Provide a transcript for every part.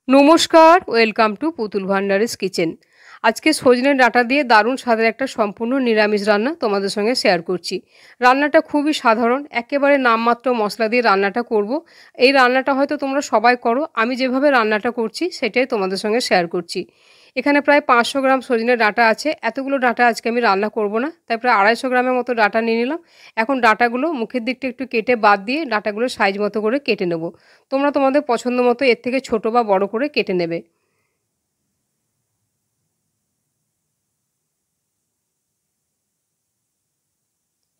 নমস্কার, welcome to পুতুল ভান্ডারিস kitchen. আজকে সজনে ডাঁটা দিয়ে দারুণ স্বাদের একটা সম্পূর্ণ নিরামিষ রান্না তোমাদের সঙ্গে শেয়ার করছি। রান্নাটা খুবই সাধারণ, একেবারে নামমাত্র মশলা দিয়ে রান্নাটা করব। এই রান্নাটা হয়তো তোমরা সবাই করো, আমি যেভাবে রান্নাটা করছি সেটাই তোমাদের সঙ্গে শেয়ার করছি। এখানে প্রায় 500 গ্রাম সজনে ডাঁটা আছে। এতগুলো ডাঁটা আজকে আমি রান্না করব না, তাই প্রায় 250 গ্রামের মতো ডাঁটা নিয়ে নিলাম। এখন ডাঁটাগুলো মুখের দিকটা একটু কেটে বাদ দিয়ে ডাঁটাগুলো সাইজ মতো করে কেটে নেব। তোমরা তোমাদের পছন্দ মতো এর থেকে ছোট বা বড় করে কেটে নেবে।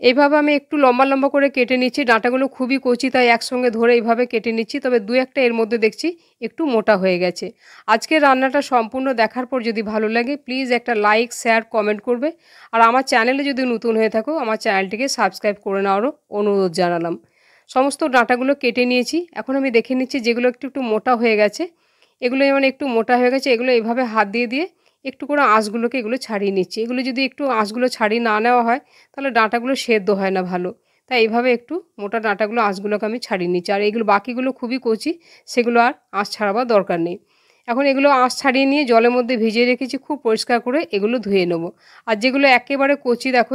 এইভাবে আমি একটু লম্বা লম্বা করে কেটে নিচ্ছি। ডাঁটাগুলো খুবই কচি, তাই একসঙ্গে ধরে এইভাবে কেটে নিচ্ছি। তবে দু একটা এর মধ্যে দেখছি একটু মোটা হয়ে গেছে। আজকের রান্নাটা সম্পূর্ণ দেখার পর যদি ভালো লাগে প্লিজ একটা লাইক, শেয়ার, কমেন্ট করবে। আর আমার চ্যানেলে যদি নতুন হয়ে থাকো আমার চ্যানেলটিকে সাবস্ক্রাইব করে নেওয়ারও অনুরোধ জানালাম। সমস্ত ডাঁটাগুলো কেটে নিয়েছি। এখন আমি দেখে নিচ্ছি যেগুলো একটু একটু মোটা হয়ে গেছে, এগুলো যেমন একটু মোটা হয়ে গেছে, এগুলো এইভাবে হাত দিয়ে দিয়ে একটু করে আঁশগুলোকে এগুলো ছাড়িয়ে নিচ্ছি। এগুলো যদি একটু আঁশগুলো ছাড়িয়ে না নেওয়া হয় তাহলে ডাঁটাগুলো সেদ্ধ হয় না ভালো। তাই এইভাবে একটু মোটা ডাঁটাগুলো আঁশগুলোকে আমি ছাড়িয়ে নিচ্ছি। আর এগুলো বাকিগুলো খুবই কচি, সেগুলো আর আঁশ ছাড়াবার দরকার নেই। এখন এগুলো আঁশ ছাড়িয়ে নিয়ে জলের মধ্যে ভিজিয়ে রেখেছি, খুব পরিষ্কার করে এগুলো ধুয়ে নেবো। আর যেগুলো একেবারে কচি দেখো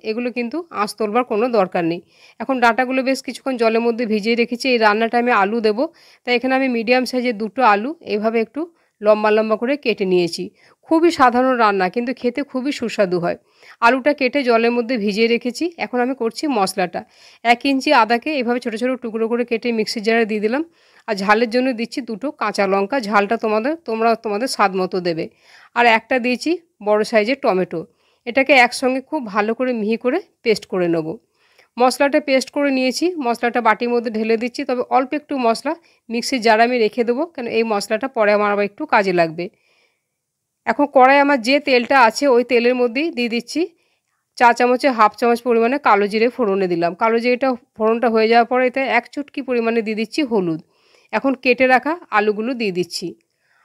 এগুলো কিন্তু আঁশ তোলবার কোনো দরকার নেই। এখন ডাঁটাগুলো বেশ কিছুক্ষণ জলের মধ্যে ভিজিয়ে রেখেছি। এই রান্নাটা আমি আলু দেবো, তাই এখানে আমি মিডিয়াম সাইজের দুটো আলু এইভাবে একটু লম্বা লম্বা করে কেটে নিয়েছি। খুবই সাধারণ রান্না, কিন্তু খেতে খুবই সুস্বাদু হয়। আলুটা কেটে জলের মধ্যে ভিজিয়ে রেখেছি। এখন আমি করছি মশলাটা। 1 ইঞ্চি আদাকে এভাবে ছোটো ছোটো টুকরো করে কেটে মিক্সির জারে দিয়ে দিলাম। আর ঝালের জন্য দিচ্ছি দুটো কাঁচা লঙ্কা, ঝালটা তোমরা তোমাদের স্বাদ মতো দেবে। আর একটা দিয়েছি বড় সাইজের টমেটো। এটাকে একসঙ্গে খুব ভালো করে মিহি করে পেস্ট করে নেব। মশলাটা পেস্ট করে নিয়েছি, মশলাটা বাটির মধ্যে ঢেলে দিচ্ছি। তবে অল্প একটু মশলা মিক্সির জারে আমি রেখে দেবো, কেন এই মশলাটা পরে আমার আবার একটু কাজে লাগবে। এখন কড়াই আমার যে তেলটা আছে ওই তেলের মধ্যেই দিয়ে দিচ্ছি চা চামচে হাফ চামচ পরিমাণে কালো জিরে ফোড়নে দিলাম। কালো জিরেটা ফোড়নটা হয়ে যাওয়ার পরে এতে 1 চুটকি পরিমাণে দিয়ে দিচ্ছি হলুদ। এখন কেটে রাখা আলুগুলো দিয়ে দিচ্ছি।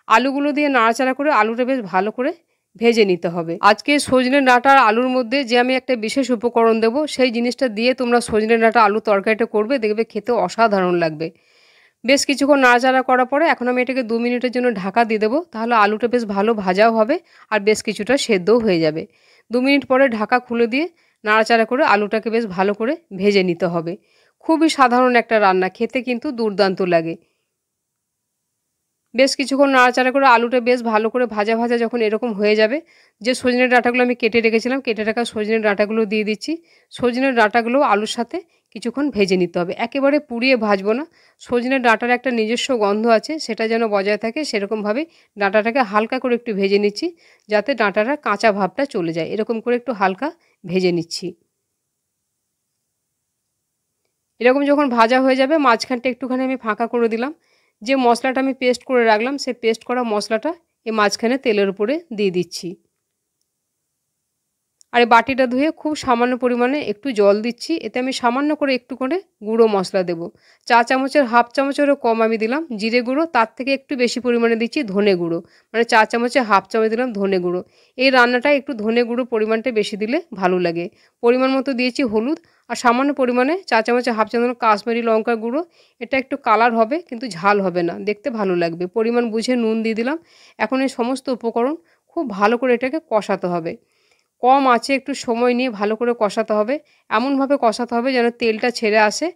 আলুগুলো দিয়ে নাড়াচাড়া করে আলুটা বেশ ভালো করে ভেজে নিতে হবে। আজকে সজনে ডাঁটা আর আলুর মধ্যে যে আমি একটা বিশেষ উপকরণ দেবো, সেই জিনিসটা দিয়ে তোমরা সজনে ডাঁটা আলু তরকারিটা করবে, দেখবে খেতে অসাধারণ লাগবে। বেশ কিছুক্ষণ নাড়াচাড়া করার পরে এখন আমি এটাকে 2 মিনিটের জন্য ঢাকা দিয়ে দেবো। তাহলে আলুটা বেশ ভালো ভাজাও হবে আর বেশ কিছুটা সেদ্ধও হয়ে যাবে। 2 মিনিট পরে ঢাকা খুলে দিয়ে নাড়াচাড়া করে আলুটাকে বেশ ভালো করে ভেজে নিতে হবে। খুবই সাধারণ একটা রান্না, খেতে কিন্তু দুর্দান্ত লাগে। বেশ কিছুক্ষণ নাড়াচাড়া করে আলুটা বেশ ভালো করে ভাজা ভাজা যখন এরকম হয়ে যাবে, যে সজনের ডাঁটাগুলো আমি কেটে রেখেছিলাম, কেটে রাখা সজনের ডাঁটাগুলো দিয়ে দিচ্ছি। সজনের ডাঁটাগুলো আলুর সাথে কিছুক্ষণ ভেজে নিতে হবে, একেবারে পুড়িয়ে ভাজবো না। সজনের ডাঁটার একটা নিজস্ব গন্ধ আছে, সেটা যেন বজায় থাকে সেরকমভাবে ডাঁটাটাকে হালকা করে একটু ভেজে নিচ্ছি, যাতে ডাঁটাটা কাঁচা ভাবটা চলে যায়। এরকম করে একটু হালকা ভেজে নিচ্ছি। এরকম যখন ভাজা হয়ে যাবে মাঝখানটা একটুখানি আমি ফাঁকা করে দিলাম। যে মশলাটা আমি পেস্ট করে রাখলাম সেই পেস্ট করা মশলাটা এই মাঝখানে তেলের উপরে দিয়ে দিচ্ছি। আর এই বাটিটা ধুয়ে খুব সামান্য পরিমাণে একটু জল দিচ্ছি। এতে আমি সামান্য করে একটু করে গুঁড়ো মশলা দেব। চা চামচের হাফ চামচেরও কম আমি দিলাম জিরে গুঁড়ো, তার থেকে একটু বেশি পরিমাণে দিচ্ছি ধনে গুঁড়ো। মানে চা চামচে হাফ চামচ দিলাম ধনে গুঁড়ো। এই রান্নাটায় একটু ধনে গুঁড়ো পরিমাণটা বেশি দিলে ভালো লাগে। পরিমাণ মতো দিয়েছি হলুদ, আর সামান্য পরিমাণে চা চামচে হাফ চামচ কাশ্মীরি লঙ্কার গুঁড়ো। এটা একটু কালার হবে কিন্তু ঝাল হবে না, দেখতে ভালো লাগবে। পরিমাণ বুঝে নুন দিয়ে দিলাম। এখন এই সমস্ত উপকরণ খুব ভালো করে এটাকে কষাতে হবে। কম আঁচে একটু সময় নিয়ে ভালো করে কষাতে হবে। এমনভাবে কষাতে হবে যেন তেলটা ছেড়ে আসে,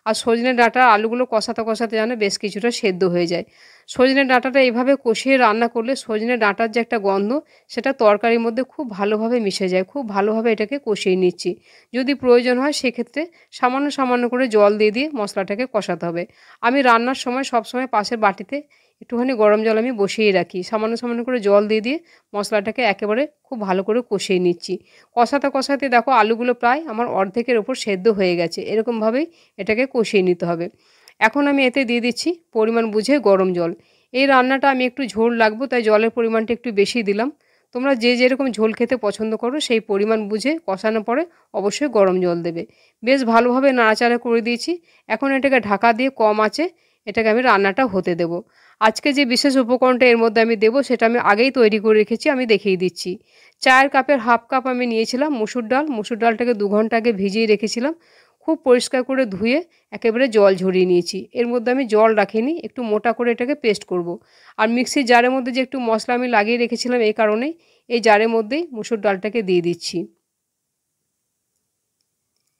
আর সজনে ডাঁটা আলুগুলো কষাতে কষাতে যেন বেশ কিছুটা সেদ্ধ হয়ে যায়। সজনে ডাঁটাটা এইভাবে কষিয়ে রান্না করলে সজনে ডাঁটার যে একটা গন্ধ, সেটা তরকারির মধ্যে খুব ভালোভাবে মিশে যায়। খুব ভালোভাবে এটাকে কষিয়ে নিচ্ছি। যদি প্রয়োজন হয় সেক্ষেত্রে সামান্য সামান্য করে জল দিয়ে দিয়ে মশলাটাকে কষাতে হবে। আমি রান্নার সময় সবসময় পাশের বাটিতে একটুখানি গরম জল আমি বসিয়ে রাখি। সামান্য সামান্য করে জল দিয়ে দিয়ে মশলাটাকে একেবারে খুব ভালো করে কষিয়ে নিচ্ছি। কষাতে কষাতে দেখো আলুগুলো প্রায় আমার অর্ধেকের ওপর সেদ্ধ হয়ে গেছে। এরকমভাবেই এটাকে কষিয়ে নিতে হবে। এখন আমি এতে দিয়ে দিচ্ছি পরিমাণ বুঝে গরম জল। এই রান্নাটা আমি একটু ঝোল রাখবো, তাই জলের পরিমাণটা একটু বেশি দিলাম। তোমরা যে যেরকম ঝোল খেতে পছন্দ করো সেই পরিমাণ বুঝে কষানোর পরে অবশ্যই গরম জল দেবে। বেশ ভালোভাবে নাড়াচাড়া করে দিয়েছি। এখন এটাকে ঢাকা দিয়ে কম আঁচে এটাকে আমি রান্নাটা হতে দেব। আজকে যে বিশেষ উপকরণটা এর মধ্যে আমি দেবো সেটা আমি আগেই তৈরি করে রেখেছি, আমি দেখিয়ে দিচ্ছি। চায়ের কাপের হাফ কাপ আমি নিয়েছিলাম মুসুর ডাল। মুসুর ডালটাকে 2 ঘন্টা আগে ভিজিয়ে রেখেছিলাম। খুব পরিষ্কার করে ধুয়ে একেবারে জল ঝরিয়ে নিয়েছি। এর মধ্যে আমি জল রাখিনি, একটু মোটা করে এটাকে পেস্ট করব। আর মিক্সির জারের মধ্যে যে একটু মশলা আমি লাগিয়ে রেখেছিলাম এই কারণেই এই জারের মধ্যেই মুসুর ডালটাকে দিয়ে দিচ্ছি।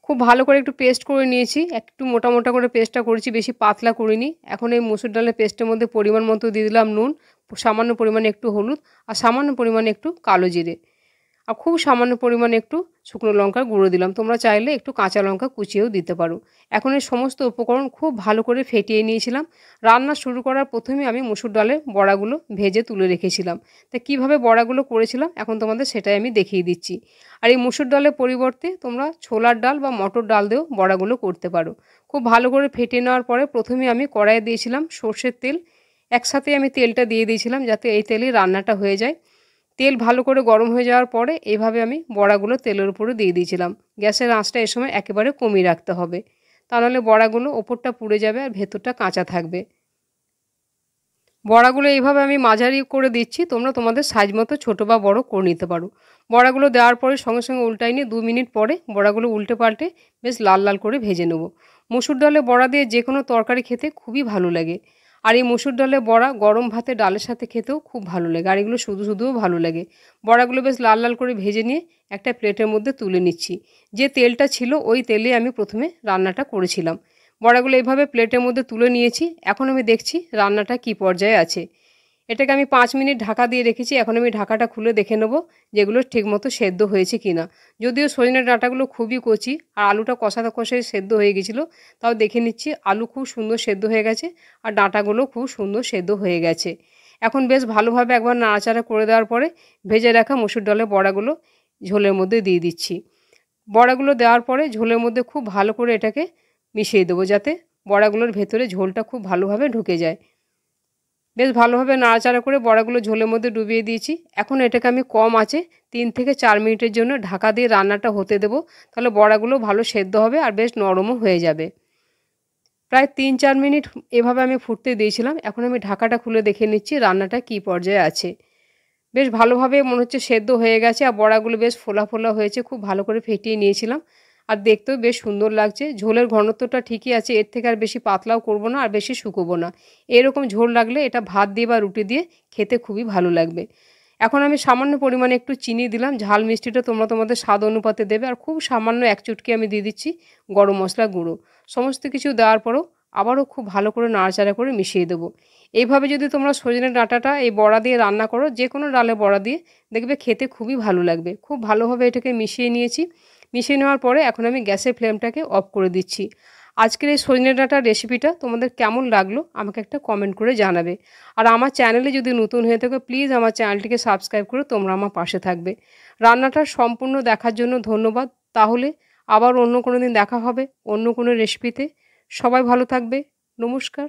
খুব ভালো করে একটু পেস্ট করে নিয়েছি, একটু মোটা মোটা করে পেস্টটা করেছি, বেশি পাতলা করিনি। এখন এই মুসুর ডালের পেস্টের মধ্যে পরিমাণ মতো দিয়ে দিলাম নুন, সামান্য পরিমাণে একটু হলুদ আর সামান্য পরিমাণে একটু কালো জিরে, আর খুব সামান্য পরিমাণে একটু শুকনো লঙ্কার গুঁড়ো দিলাম। তোমরা চাইলে একটু কাঁচা লঙ্কা কুচিয়েও দিতে পারো। এখন এই সমস্ত উপকরণ খুব ভালো করে ফেটিয়ে নিয়েছিলাম। রান্না শুরু করার প্রথমে আমি মুসুর ডালের বড়াগুলো ভেজে তুলে রেখেছিলাম। তা কীভাবে বড়াগুলো করেছিলাম এখন তোমাদের সেটাই আমি দেখিয়ে দিচ্ছি। আর এই মুসুর ডালের পরিবর্তে তোমরা ছোলার ডাল বা মটর ডাল দিয়েও বড়াগুলো করতে পারো। খুব ভালো করে ফেটিয়ে নেওয়ার পরে প্রথমে আমি কড়াইয়ে দিয়েছিলাম সর্ষের তেল। একসাথে আমি তেলটা দিয়ে দিয়েছিলাম যাতে এই তেলেই রান্নাটা হয়ে যায়। তেল ভালো করে গরম হয়ে যাওয়ার পরে এইভাবে আমি বড়াগুলো তেলের উপরে দিয়ে দিয়েছিলাম। গ্যাসের আঁচটা এ সময় একেবারে কমিয়ে রাখতে হবে, তা নাহলে বড়াগুলো ওপরটা পুড়ে যাবে আর ভেতরটা কাঁচা থাকবে। বড়াগুলো এইভাবে আমি মাঝারি করে দিচ্ছি, তোমরা তোমাদের সাইজ মতো ছোটো বা বড় করে নিতে পারো। বড়াগুলো দেওয়ার পরে সঙ্গে সঙ্গে উল্টাই নিয়ে 2 মিনিট পরে বড়াগুলো উল্টে পাল্টে বেশ লাল লাল করে ভেজে নেব। মুসুর ডালে বড়া দিয়ে যে কোনো তরকারি খেতে খুবই ভালো লাগে। আর এই মুসুর ডালে বড়া গরম ভাতে ডালের সাথে খেতেও খুব ভালো লাগে, আর এগুলো শুধু শুধুও ভালো লাগে। বড়াগুলো বেশ লাল লাল করে ভেজে নিয়ে একটা প্লেটের মধ্যে তুলে নিচ্ছি। যে তেলটা ছিল ওই তেলে আমি প্রথমে রান্নাটা করেছিলাম। বড়াগুলো এইভাবে প্লেটের মধ্যে তুলে নিয়েছি। এখন আমি দেখছি রান্নাটা কী পর্যায়ে আছে। এটাকে আমি 5 মিনিট ঢাকা দিয়ে রেখেছি। এখন আমি ঢাকাটা খুলে দেখে নেব যেগুলো ঠিকমতো সেদ্ধ হয়েছে কি না। যদিও সজনের ডাঁটাগুলো খুবই কচি আর আলুটা কষাতে কষায় সেদ্ধ হয়ে গেছিলো, তাও দেখে নিচ্ছি আলু খুব সুন্দর সেদ্ধ হয়ে গেছে আর ডাঁটাগুলো খুব সুন্দর সেদ্ধ হয়ে গেছে। এখন বেশ ভালোভাবে একবার নাড়াচাড়া করে দেওয়ার পরে ভেজে রাখা মুসুর ডালের বড়াগুলো ঝোলের মধ্যে দিয়ে দিচ্ছি। বড়াগুলো দেওয়ার পরে ঝোলের মধ্যে খুব ভালো করে এটাকে মিশিয়ে দেবো যাতে বড়াগুলোর ভেতরে ঝোলটা খুব ভালোভাবে ঢুকে যায়। বেশ ভালোভাবে নাড়াচাড়া করে বড়াগুলো ঝোলের মধ্যে ডুবিয়ে দিয়েছি। এখন এটাকে আমি কম আঁচে 3 থেকে 4 মিনিটের জন্য ঢাকা দিয়ে রান্নাটা হতে দেবো, তাহলে বড়াগুলো ভালো সেদ্ধ হবে আর বেশ নরমও হয়ে যাবে। প্রায় 3-4 মিনিট এভাবে আমি ফুটতে দিয়েছিলাম। এখন আমি ঢাকাটা খুলে দেখে নিচ্ছি রান্নাটা কী পর্যায়ে আছে। বেশ ভালোভাবে মনে হচ্ছে সেদ্ধ হয়ে গেছে আর বড়াগুলো বেশ ফোলা ফোলা হয়েছে, খুব ভালো করে ফেটিয়ে নিয়েছিলাম আর দেখতেও বেশ সুন্দর লাগছে। ঝোলের ঘনত্বটা ঠিকই আছে, এর থেকে আর বেশি পাতলাও করব না আর বেশি শুকোবো না। এরকম ঝোল লাগলে এটা ভাত দিয়ে বা রুটি দিয়ে খেতে খুবই ভালো লাগবে। এখন আমি সামান্য পরিমাণে একটু চিনি দিলাম, ঝাল মিষ্টিটা তোমরা তোমাদের স্বাদ অনুপাতে দেবে। আর খুব সামান্য 1 চুটকি আমি দিয়ে দিচ্ছি গরম মশলা গুঁড়ো। সমস্ত কিছু দেওয়ার পরেও আবারও খুব ভালো করে নাড়াচাড়া করে মিশিয়ে দেবো। এইভাবে যদি তোমরা সজনের ডাঁটাটা এই বড়া দিয়ে রান্না করো, যে কোনো ডালে বড়া দিয়ে, দেখবে খেতে খুবই ভালো লাগবে। খুব ভালোভাবে এটাকে মিশিয়ে নিয়েছি। মিশিয়ে নেওয়ার পরে এখন আমি গ্যাসের ফ্লেমটাকে অফ করে দিচ্ছি। আজকের এই সজনে ডাঁটার রেসিপিটা তোমাদের কেমন লাগলো আমাকে একটা কমেন্ট করে জানাবে। আর আমার চ্যানেলে যদি নতুন হয়ে থাকো প্লিজ আমার চ্যানেলটিকে সাবস্ক্রাইব করে তোমরা আমার পাশে থাকবে। রান্নাটা সম্পূর্ণ দেখার জন্য ধন্যবাদ। তাহলে আবার অন্য কোনো দিন দেখা হবে অন্য কোনো রেসিপিতে। সবাই ভালো থাকবে। নমস্কার।